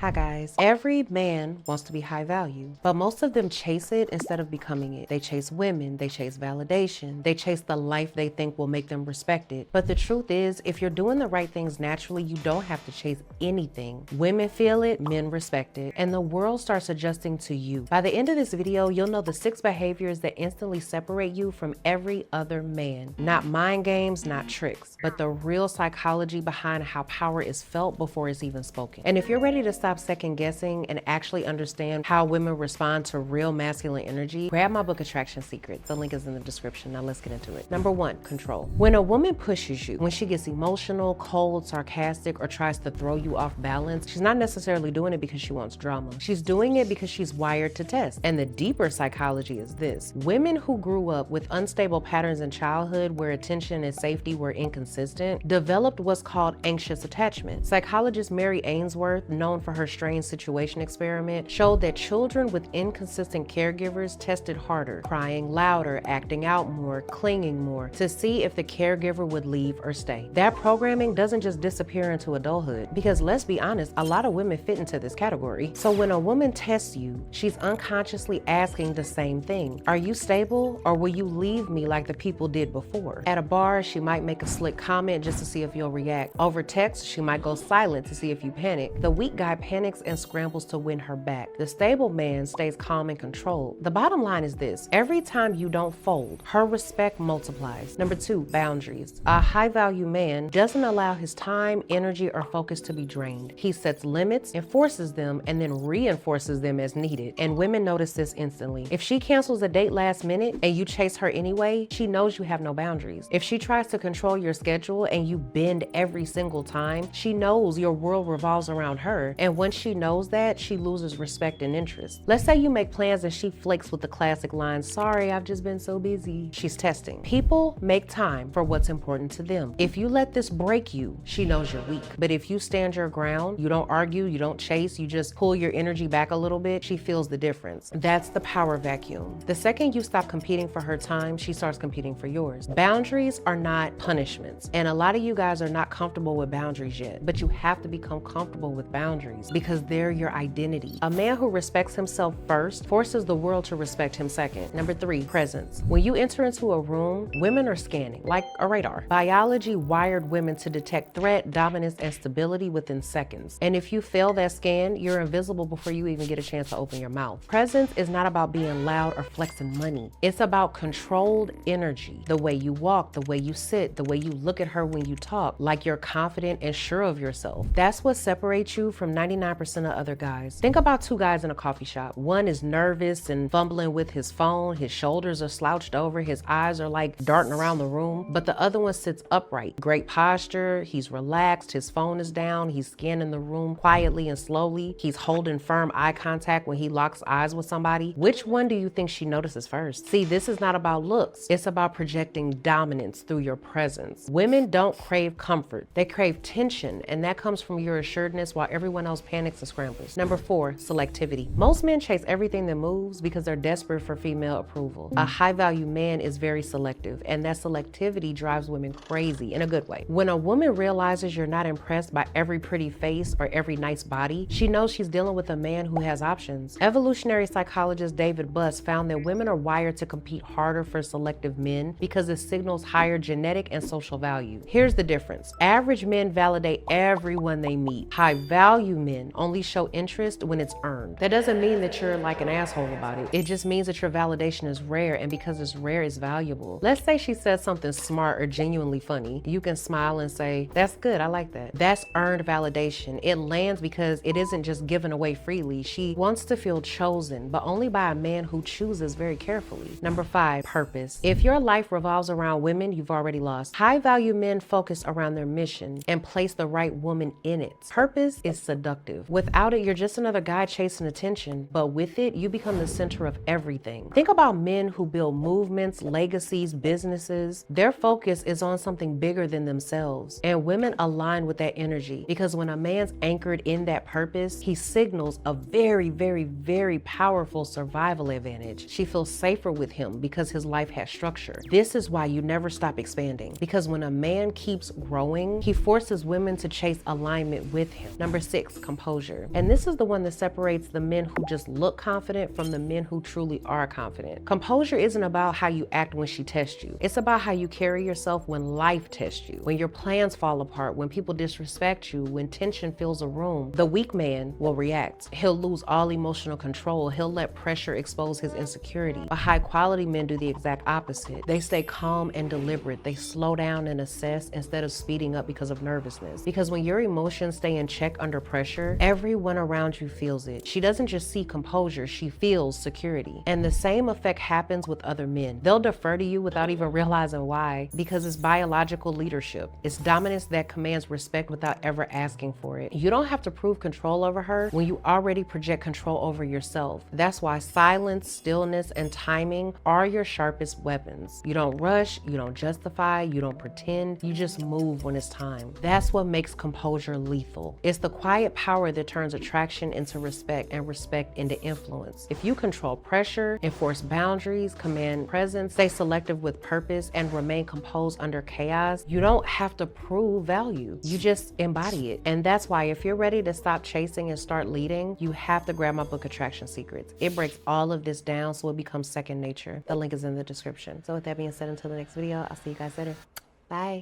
Hi guys. Every man wants to be high value, but most of them chase it instead of becoming it. They chase women, they chase validation, they chase the life they think will make them respected. But the truth is, if you're doing the right things naturally, you don't have to chase anything. Women feel it, men respect it, and the world starts adjusting to you. By the end of this video, you'll know the 6 behaviors that instantly separate you from every other man. Not mind games, not tricks, but the real psychology behind how power is felt before it's even spoken. And if you're ready to stop second guessing and actually understand how women respond to real masculine energy, grab my book Attraction Secrets. The link is in the description. Now let's get into it. Number 1, control. When a woman pushes you, when she gets emotional, cold, sarcastic, or tries to throw you off balance, she's not necessarily doing it because she wants drama. She's doing it because she's wired to test. And the deeper psychology is this: women who grew up with unstable patterns in childhood where attention and safety were inconsistent developed what's called anxious attachment. Psychologist Mary Ainsworth, known for her strange situation experiment, showed that children with inconsistent caregivers tested harder, crying louder, acting out more, clinging more, to see if the caregiver would leave or stay. That programming doesn't just disappear into adulthood, because let's be honest, a lot of women fit into this category. So when a woman tests you, she's unconsciously asking the same thing. Are you stable, or will you leave me like the people did before? At a bar, she might make a slick comment just to see if you'll react. Over text, she might go silent to see if you panic. The weak guy panics and scrambles to win her back. The stable man stays calm and controlled. The bottom line is this: every time you don't fold, her respect multiplies. Number 2, boundaries. A high value man doesn't allow his time, energy, or focus to be drained. He sets limits, enforces them, and then reinforces them as needed. And women notice this instantly. If she cancels a date last minute and you chase her anyway, she knows you have no boundaries. If she tries to control your schedule and you bend every single time, she knows your world revolves around her. And once she knows that, she loses respect and interest. Let's say you make plans and she flakes with the classic line, "Sorry, I've just been so busy." She's testing. People make time for what's important to them. If you let this break you, she knows you're weak. But if you stand your ground, you don't argue, you don't chase, you just pull your energy back a little bit, she feels the difference. That's the power vacuum. The second you stop competing for her time, she starts competing for yours. Boundaries are not punishments. And a lot of you guys are not comfortable with boundaries yet, but you have to become comfortable with boundaries because they're your identity. A man who respects himself first forces the world to respect him second. Number 3, presence. When you enter into a room, women are scanning like a radar. Biology wired women to detect threat, dominance, and stability within seconds. And if you fail that scan, you're invisible before you even get a chance to open your mouth. Presence is not about being loud or flexing money. It's about controlled energy. The way you walk, the way you sit, the way you look at her when you talk, like you're confident and sure of yourself. That's what separates you from 99% of other guys. Think about 2 guys in a coffee shop. One is nervous and fumbling with his phone, his shoulders are slouched over, his eyes are like darting around the room, but the other one sits upright. Great posture, he's relaxed, his phone is down, he's scanning the room quietly and slowly, he's holding firm eye contact when he locks eyes with somebody. Which one do you think she notices first? See, this is not about looks, it's about projecting dominance through your presence. Women don't crave comfort, they crave tension, and that comes from your assuredness while everyone else panics and scrambles. Number 4, selectivity. Most men chase everything that moves because they're desperate for female approval. A high value man is very selective, and that selectivity drives women crazy in a good way. When a woman realizes you're not impressed by every pretty face or every nice body, she knows she's dealing with a man who has options. Evolutionary psychologist David Buss found that women are wired to compete harder for selective men because it signals higher genetic and social value. Here's the difference. Average men validate everyone they meet. High value men only show interest when it's earned. That doesn't mean that you're like an asshole about it. It just means that your validation is rare, and because it's rare, it's valuable. Let's say she says something smart or genuinely funny. You can smile and say, "That's good, I like that." That's earned validation. It lands because it isn't just given away freely. She wants to feel chosen, but only by a man who chooses very carefully. Number 5, purpose. If your life revolves around women, you've already lost. High value men focus around their mission and place the right woman in it. Purpose is seductive. Without it, you're just another guy chasing attention, but with it, you become the center of everything. Think about men who build movements, legacies, businesses. Their focus is on something bigger than themselves, and women align with that energy because when a man's anchored in that purpose, he signals a very, very, very powerful survival advantage. She feels safer with him because his life has structure. This is why you never stop expanding, because when a man keeps growing, he forces women to chase alignment with him. Number 6, composure. And this is the one that separates the men who just look confident from the men who truly are confident. Composure isn't about how you act when she tests you. It's about how you carry yourself when life tests you, when your plans fall apart, when people disrespect you, when tension fills a room. The weak man will react. He'll lose all emotional control. He'll let pressure expose his insecurity. But high quality men do the exact opposite. They stay calm and deliberate. They slow down and assess instead of speeding up because of nervousness. Because when your emotions stay in check under pressure, everyone around you feels it. She doesn't just see composure, she feels security. And the same effect happens with other men. They'll defer to you without even realizing why, because it's biological leadership. It's dominance that commands respect without ever asking for it. You don't have to prove control over her when you already project control over yourself. That's why silence, stillness, and timing are your sharpest weapons. You don't rush, you don't justify, you don't pretend, you just move when it's time. That's what makes composure lethal. It's the quiet power that turns attraction into respect and respect into influence. If you control pressure, enforce boundaries, command presence, stay selective with purpose, and remain composed under chaos, you don't have to prove value. You just embody it. And that's why if you're ready to stop chasing and start leading, you have to grab my book, Attraction Secrets. It breaks all of this down so it becomes second nature. The link is in the description. So with that being said, until the next video, I'll see you guys later. Bye.